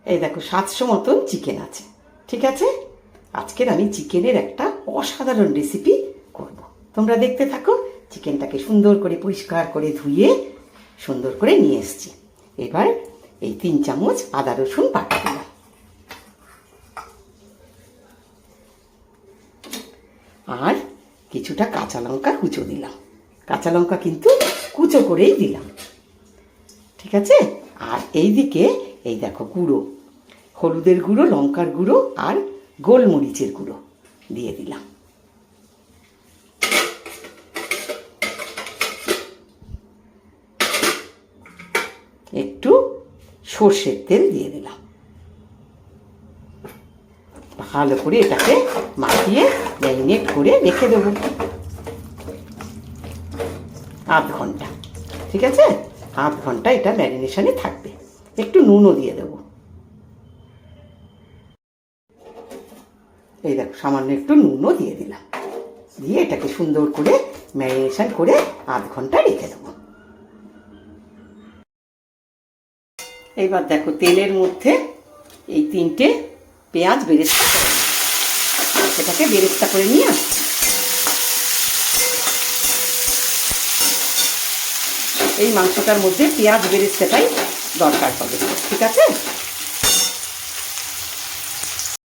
এই দেখো 700 মতন চিকেন আছে। ঠিক আছে, আজকের আমি চিকেনের একটা অসাধারণ রেসিপি করব। তোমরা দেখতে থাকো। চিকেনটাকে সুন্দর করে পরিষ্কার করে ধুয়ে সুন্দর করে নিয়ে এসেছি। এবার এই 3 চামচ আদা রসুন বাটা দিলাম, আর কিছুটা কাঁচা লঙ্কা কুচো দিলাম। কাঁচা লঙ্কা কিন্তু কুচো করেই দিলাম। ঠিক আছে, আর এইদিকে এই দেখো গুঁড়ো, হলুদের গুঁড়ো, লঙ্কার গুঁড়ো আর গোলমরিচের গুঁড়ো দিয়ে দিলাম। একটু সর্ষের তেল দিয়ে দিলাম। ভালো করে এটাকে মাখিয়ে ম্যারিনেট করে রেখে দেবো আধ ঘন্টা। ঠিক আছে, আধ ঘন্টা এটা ম্যারিনেশনে থাকবে। একটু নুনও দিয়ে দেবো। এই দেখো সামান্য একটু নুনও দিয়ে দিলাম। দিয়ে এটাকে সুন্দর করে ম্যারিনেশন করে আধ ঘন্টা রেখে দেবো। এইবার দেখো তেলের মধ্যে এই 3টে পেঁয়াজ বেরেস্তা করে এটাকে বেরেস্তা করে নিয়ে আসছি। এই মাংসটার মধ্যে পেঁয়াজ বেরেস্তাটাই দরকার হবে। ঠিক আছে,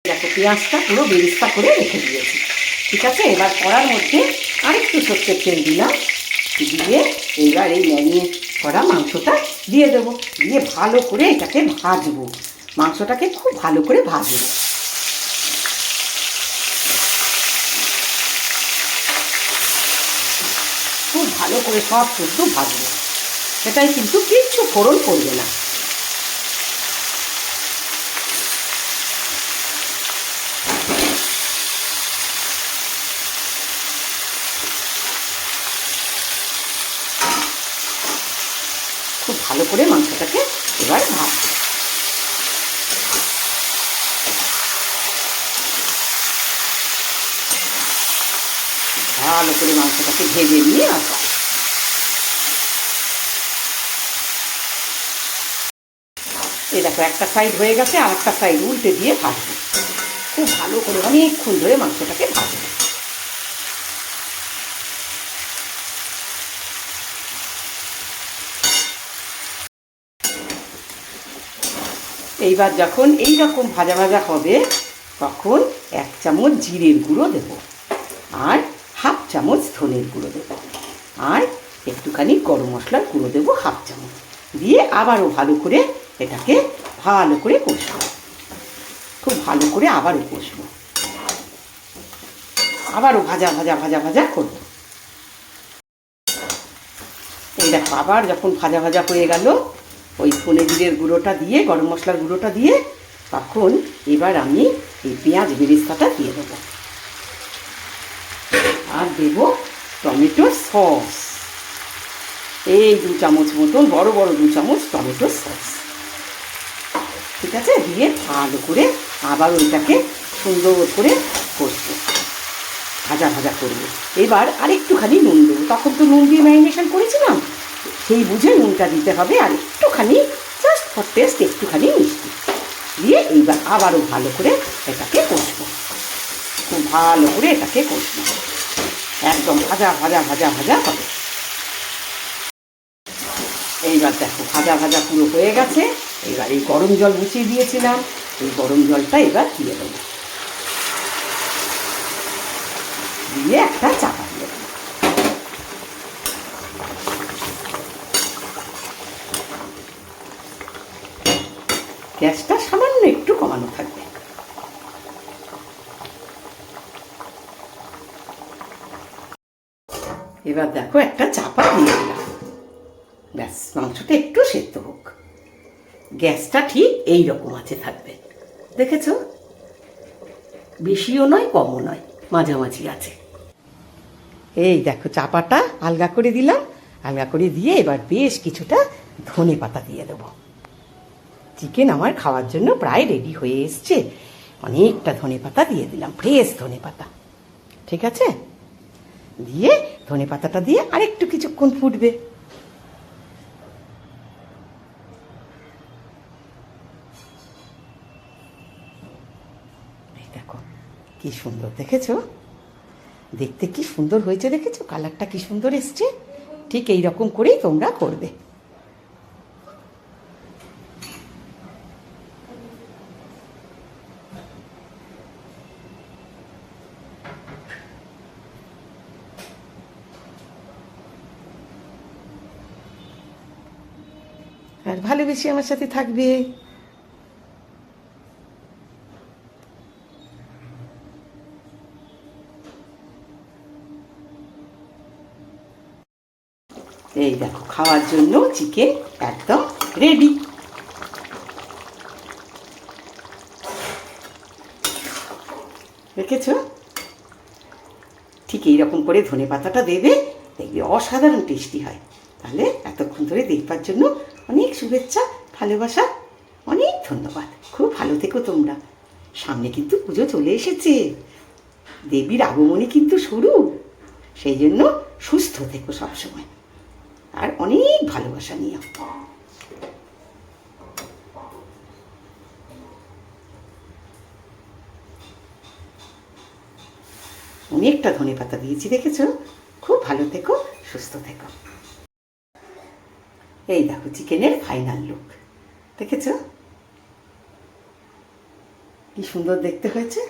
দেখো পেঁয়াজটা পুরো বেরেস্তা করে রেখে দিয়েছি। ঠিক আছে, এবার কড়ার মধ্যে আরেকটু সর্ষের তেল দিলাম। দিয়ে এবার এই ম্যারিনেট করা মাংসটা দিয়ে দেবো। দিয়ে ভালো করে এটাকে ভাজবো। মাংসটাকে খুব ভালো করে ভাজবো। খুব ভালো করে সব শুদ্ধ ভাজবো। সেটাই কিন্তু কিচ্ছু ফোড়ন করবে না। খুব ভালো করে মাংসটাকে এবার ভাজবো। ভালো করে মাংসটাকে ভেজে নিয়ে আসা। এই দেখো একটা সাইড হয়ে গেছে, আর একটা সাইড উল্টে দিয়ে ভাজবো। খুব ভালো করে অনেকক্ষণ ধরে মাংসটাকে ভাজবো। এইবার যখন এই রকম ভাজা ভাজা হবে তখন 1 চামচ জিরের গুঁড়ো দেবো, আর হাফ চামচ ধনের গুঁড়ো দেবো, আর একটুখানি গরম মশলার গুঁড়ো দেবো হাফ চামচ। দিয়ে আবারও ভালো করে এটাকে ভালো করে কষবো। খুব ভালো করে আবারও কষবো। আবারও ভাজা ভাজা ভাজা ভাজা করবো। এই দেখো আবার যখন ভাজা ভাজা হয়ে গেল, ওই ধনে জিরের গুঁড়োটা দিয়ে গরম মশলার গুঁড়োটা দিয়ে তখন এবার আমি এই পেঁয়াজ বেরেস্তাটা দিয়ে দেবো। আর দেবো টমেটো সস। এই 2 চামচ মতন, বড় বড় 2 চামচ টমেটো সস। ঠিক আছে, দিয়ে ভালো করে আবার ওইটাকে সুন্দর করে কষবো, ভাজা ভাজা করবো। এবার আরেকটুখানি নুন দেবো। তখন তো নুন দিয়ে ম্যারিনেশন করেছিলাম, সেই বুঝে নুনটা দিতে হবে। আর একটুখানি জাস্ট ফর টেস্ট একটুখানি মিষ্টি দিয়ে এইবার আবারও ভালো করে এটাকে কষবো। খুব ভালো করে এটাকে কষবো, একদম ভাজা ভাজা ভাজা ভাজা হবে। এইবার দেখো ভাজা ভাজা পুরো হয়ে গেছে। এবার এই গরম জল বসিয়ে দিয়েছিলাম, এই গরম জলটা এবার দিয়ে দেবো। দিয়ে একটা চাপা দিয়ে দেবো। গ্যাসটা সামান্য একটু কমানো থাকবে। এবার দেখো একটা চাপা দিয়ে দিলাম। ব্যাস, মাংসটা একটু সেদ্ধ হোক। গ্যাসটা ঠিক এই রকম আছে থাকবে। দেখেছো, বেশিও নয় কমও নয়, মাঝামাঝি আছে। এই দেখো চাপাটা আলগা করে দিলাম। আলগা করে দিয়ে এবার বেশ কিছুটা ধনে পাতা দিয়ে দেবো। চিকেন আমার খাওয়ার জন্য প্রায় রেডি হয়ে এসছে। অনেকটা ধনে পাতা দিয়ে দিলাম, ফ্রেশ ধনে পাতা। ঠিক আছে, দিয়ে ধনে পাতাটা দিয়ে আরেকটু কিছুক্ষণ ফুটবে। কি সুন্দর দেখেছো, দেখতে কি সুন্দর হয়েছে দেখেছো, কালারটা কি সুন্দর এসছে। ঠিক এই রকম করেই তোমরা করবে। আর ভালোবেসে আমার সাথে থাকবে। এই দেখো খাওয়ার জন্য চিকেন একদম রেডি। দেখেছো, ঠিক এইরকম করে ধনেপাতাটা দেবে, দেখবে অসাধারণ টেস্টি হয়। তাহলে এতক্ষণ ধরে দেখবার জন্য অনেক শুভেচ্ছা, ভালোবাসা, অনেক ধন্যবাদ। খুব ভালো থেকো তোমরা। সামনে কিন্তু পুজো চলে এসেছে, দেবীর আগমনী কিন্তু শুরু। সেই জন্য সুস্থ থেকো সবসময়, আর অনেক ভালোবাসা নিও। অনেকটা ধনেপাতা দিয়েছি দেখেছো। খুব ভালো থেকো, সুস্থ থেকো। এই দেখো চিকেনের ফাইনাল লুক, দেখেছো কি সুন্দর দেখতে হয়েছে।